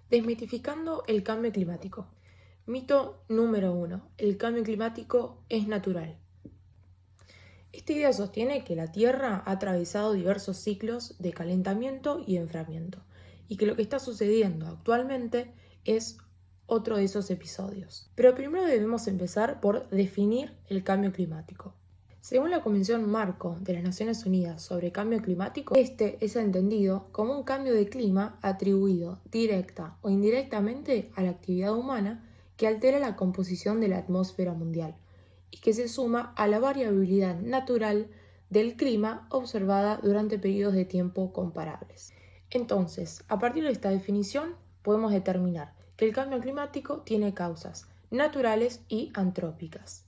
Desmitificando el cambio climático. Mito número 1. El cambio climático es natural. Esta idea sostiene que la Tierra ha atravesado diversos ciclos de calentamiento y enfriamiento, y que lo que está sucediendo actualmente es otro de esos episodios. Pero primero debemos empezar por definir el cambio climático. Según la Convención Marco de las Naciones Unidas sobre Cambio Climático, este es entendido como un cambio de clima atribuido directa o indirectamente a la actividad humana que altera la composición de la atmósfera mundial y que se suma a la variabilidad natural del clima observada durante periodos de tiempo comparables. Entonces, a partir de esta definición, podemos determinar que el cambio climático tiene causas naturales y antrópicas.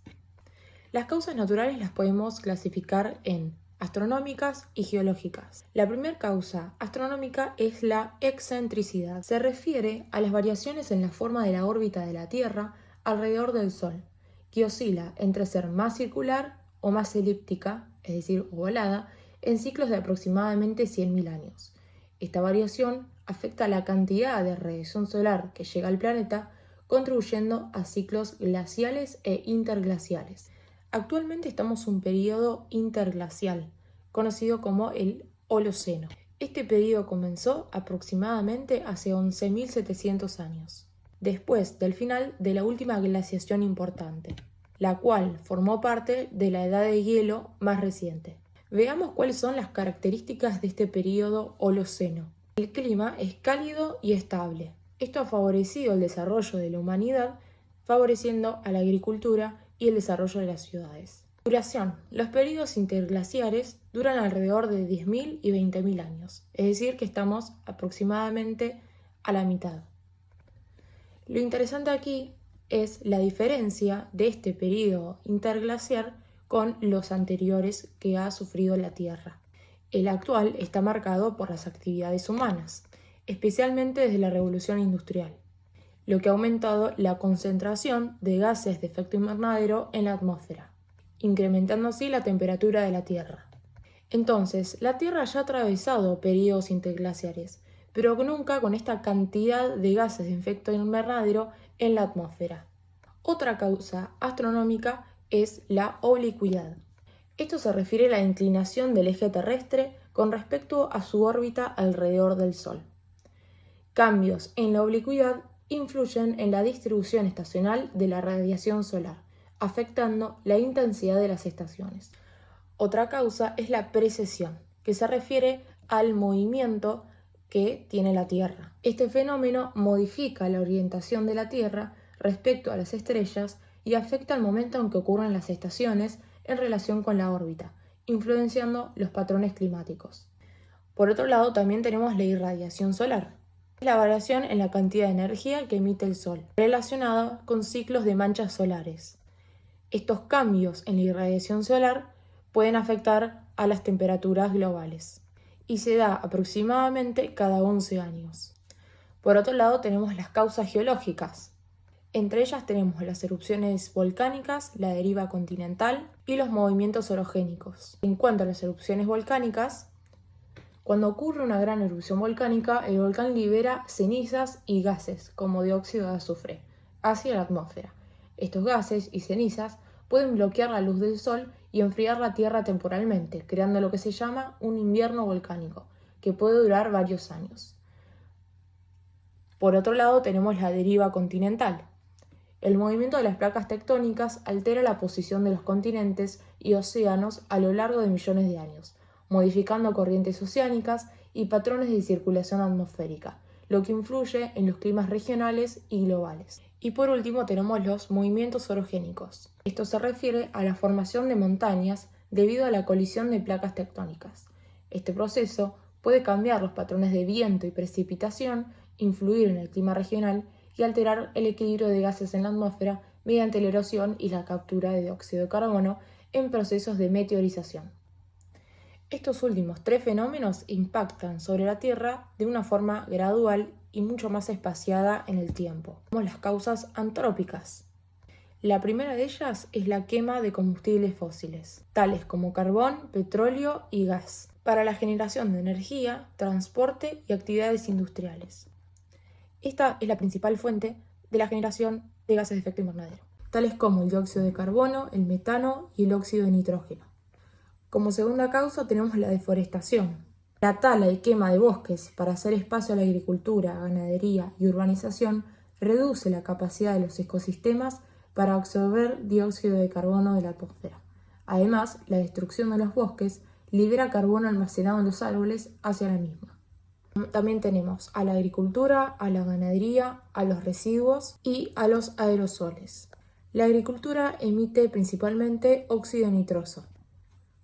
Las causas naturales las podemos clasificar en astronómicas y geológicas. La primera causa astronómica es la excentricidad. Se refiere a las variaciones en la forma de la órbita de la Tierra alrededor del Sol, que oscila entre ser más circular o más elíptica, es decir, ovalada, en ciclos de aproximadamente 100.000 años. Esta variación afecta la cantidad de radiación solar que llega al planeta, contribuyendo a ciclos glaciales e interglaciales. Actualmente estamos en un periodo interglacial, conocido como el Holoceno. Este periodo comenzó aproximadamente hace 11.700 años, después del final de la última glaciación importante, la cual formó parte de la edad de hielo más reciente. Veamos cuáles son las características de este periodo Holoceno. El clima es cálido y estable. Esto ha favorecido el desarrollo de la humanidad, favoreciendo a la agricultura y el desarrollo de las ciudades. Duración. Los periodos interglaciares duran alrededor de 10.000 y 20.000 años, es decir, que estamos aproximadamente a la mitad. Lo interesante aquí es la diferencia de este periodo interglaciar con los anteriores que ha sufrido la Tierra. El actual está marcado por las actividades humanas, especialmente desde la Revolución Industrial, lo que ha aumentado la concentración de gases de efecto invernadero en la atmósfera, incrementando así la temperatura de la Tierra. Entonces, la Tierra ya ha atravesado periodos interglaciares, pero nunca con esta cantidad de gases de efecto invernadero en la atmósfera. Otra causa astronómica es la oblicuidad. Esto se refiere a la inclinación del eje terrestre con respecto a su órbita alrededor del Sol. Cambios en la oblicuidad influyen en la distribución estacional de la radiación solar, afectando la intensidad de las estaciones. Otra causa es la precesión, que se refiere al movimiento que tiene la Tierra. Este fenómeno modifica la orientación de la Tierra respecto a las estrellas y afecta el momento en que ocurren las estaciones en relación con la órbita, influenciando los patrones climáticos. Por otro lado, también tenemos la irradiación solar. Es la variación en la cantidad de energía que emite el Sol, relacionada con ciclos de manchas solares. Estos cambios en la irradiación solar pueden afectar a las temperaturas globales y se da aproximadamente cada 11 años. Por otro lado, tenemos las causas geológicas. Entre ellas tenemos las erupciones volcánicas, la deriva continental y los movimientos orogénicos. En cuanto a las erupciones volcánicas, cuando ocurre una gran erupción volcánica, el volcán libera cenizas y gases, como dióxido de azufre, hacia la atmósfera. Estos gases y cenizas pueden bloquear la luz del Sol y enfriar la Tierra temporalmente, creando lo que se llama un invierno volcánico, que puede durar varios años. Por otro lado, tenemos la deriva continental. El movimiento de las placas tectónicas altera la posición de los continentes y océanos a lo largo de millones de años, modificando corrientes oceánicas y patrones de circulación atmosférica, lo que influye en los climas regionales y globales. Y por último tenemos los movimientos orogénicos. Esto se refiere a la formación de montañas debido a la colisión de placas tectónicas. Este proceso puede cambiar los patrones de viento y precipitación, influir en el clima regional y alterar el equilibrio de gases en la atmósfera mediante la erosión y la captura de dióxido de carbono en procesos de meteorización. Estos últimos tres fenómenos impactan sobre la Tierra de una forma gradual y mucho más espaciada en el tiempo. Tenemos las causas antrópicas. La primera de ellas es la quema de combustibles fósiles, tales como carbón, petróleo y gas, para la generación de energía, transporte y actividades industriales. Esta es la principal fuente de la generación de gases de efecto invernadero, tales como el dióxido de carbono, el metano y el óxido de nitrógeno. Como segunda causa tenemos la deforestación. La tala y quema de bosques para hacer espacio a la agricultura, ganadería y urbanización reduce la capacidad de los ecosistemas para absorber dióxido de carbono de la atmósfera. Además, la destrucción de los bosques libera carbono almacenado en los árboles hacia la misma. También tenemos a la agricultura, a la ganadería, a los residuos y a los aerosoles. La agricultura emite principalmente óxido nitroso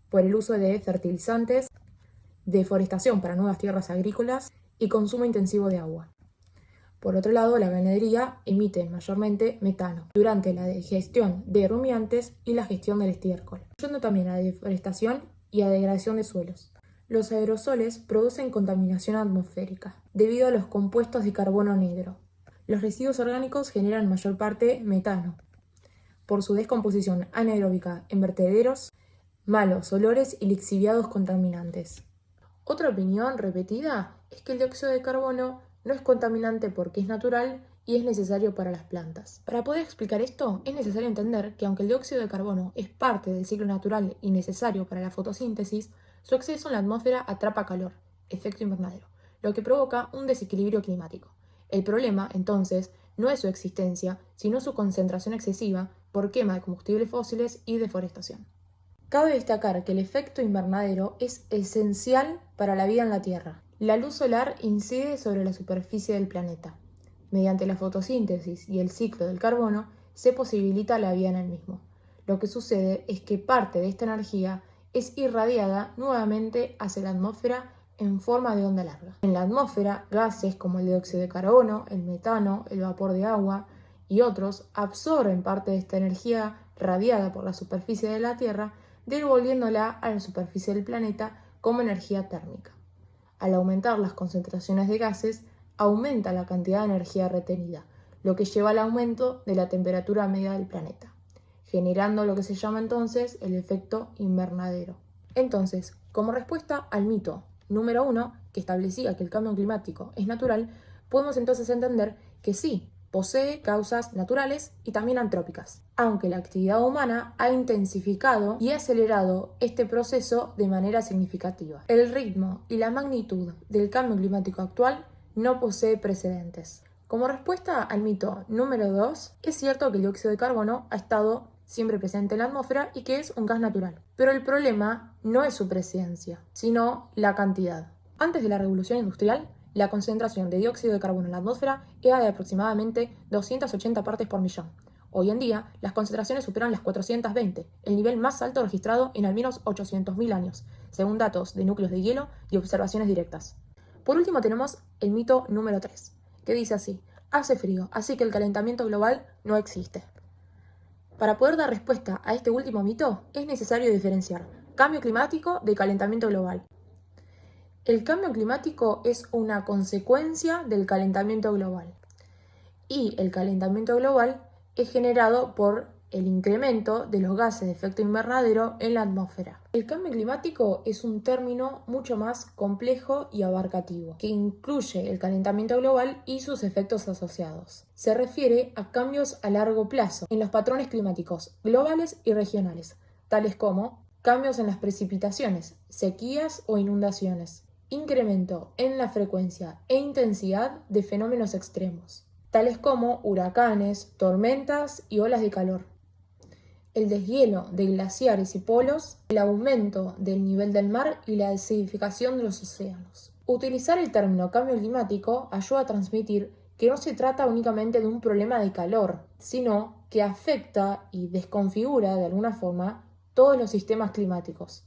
por el uso de fertilizantes, deforestación para nuevas tierras agrícolas y consumo intensivo de agua. Por otro lado, la ganadería emite mayormente metano durante la digestión de rumiantes y la gestión del estiércol, ayudando también a la deforestación y a degradación de suelos. Los aerosoles producen contaminación atmosférica debido a los compuestos de carbono negro. Los residuos orgánicos generan mayor parte metano por su descomposición anaeróbica en vertederos, malos olores y lixiviados contaminantes. Otra opinión repetida es que el dióxido de carbono no es contaminante porque es natural y es necesario para las plantas. Para poder explicar esto, es necesario entender que aunque el dióxido de carbono es parte del ciclo natural y necesario para la fotosíntesis, su exceso en la atmósfera atrapa calor, efecto invernadero, lo que provoca un desequilibrio climático. El problema, entonces, no es su existencia, sino su concentración excesiva por quema de combustibles fósiles y deforestación. Cabe destacar que el efecto invernadero es esencial para la vida en la Tierra. La luz solar incide sobre la superficie del planeta. Mediante la fotosíntesis y el ciclo del carbono, se posibilita la vida en el mismo. Lo que sucede es que parte de esta energía es irradiada nuevamente hacia la atmósfera en forma de onda larga. En la atmósfera, gases como el dióxido de carbono, el metano, el vapor de agua y otros absorben parte de esta energía radiada por la superficie de la Tierra, devolviéndola a la superficie del planeta como energía térmica. Al aumentar las concentraciones de gases, aumenta la cantidad de energía retenida, lo que lleva al aumento de la temperatura media del planeta, generando lo que se llama entonces el efecto invernadero. Entonces, como respuesta al mito número 1, que establecía que el cambio climático es natural, podemos entonces entender que sí, posee causas naturales y también antrópicas, aunque la actividad humana ha intensificado y acelerado este proceso de manera significativa. El ritmo y la magnitud del cambio climático actual no posee precedentes. Como respuesta al mito número 2, es cierto que el dióxido de carbono ha estado siempre presente en la atmósfera y que es un gas natural. Pero el problema no es su presencia, sino la cantidad. Antes de la revolución industrial, la concentración de dióxido de carbono en la atmósfera era de aproximadamente 280 partes por millón. Hoy en día, las concentraciones superan las 420, el nivel más alto registrado en al menos 800.000 años, según datos de núcleos de hielo y observaciones directas. Por último tenemos el mito número 3, que dice así: hace frío, así que el calentamiento global no existe. Para poder dar respuesta a este último mito, es necesario diferenciar cambio climático de calentamiento global. El cambio climático es una consecuencia del calentamiento global y el calentamiento global es generado por el incremento de los gases de efecto invernadero en la atmósfera. El cambio climático es un término mucho más complejo y abarcativo, que incluye el calentamiento global y sus efectos asociados. Se refiere a cambios a largo plazo en los patrones climáticos globales y regionales, tales como cambios en las precipitaciones, sequías o inundaciones, incremento en la frecuencia e intensidad de fenómenos extremos, tales como huracanes, tormentas y olas de calor, el deshielo de glaciares y polos, el aumento del nivel del mar y la acidificación de los océanos. Utilizar el término cambio climático ayuda a transmitir que no se trata únicamente de un problema de calor, sino que afecta y desconfigura de alguna forma todos los sistemas climáticos.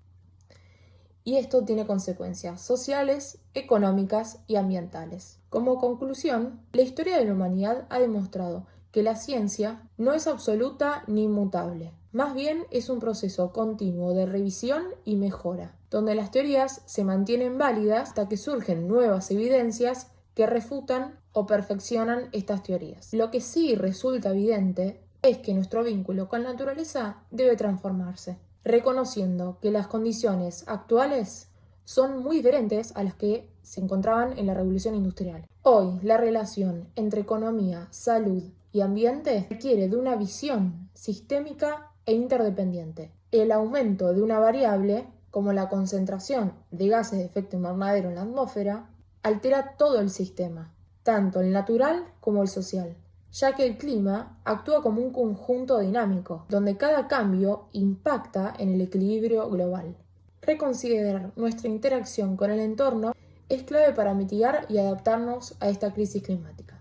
Y esto tiene consecuencias sociales, económicas y ambientales. Como conclusión, la historia de la humanidad ha demostrado que la ciencia no es absoluta ni inmutable. Más bien es un proceso continuo de revisión y mejora, donde las teorías se mantienen válidas hasta que surgen nuevas evidencias que refutan o perfeccionan estas teorías. Lo que sí resulta evidente es que nuestro vínculo con la naturaleza debe transformarse, reconociendo que las condiciones actuales son muy diferentes a las que se encontraban en la Revolución Industrial. Hoy, la relación entre economía, salud y ambiente requiere de una visión sistémica e interdependiente. El aumento de una variable, como la concentración de gases de efecto invernadero en la atmósfera, altera todo el sistema, tanto el natural como el social, ya que el clima actúa como un conjunto dinámico, donde cada cambio impacta en el equilibrio global. Reconsiderar nuestra interacción con el entorno es clave para mitigar y adaptarnos a esta crisis climática.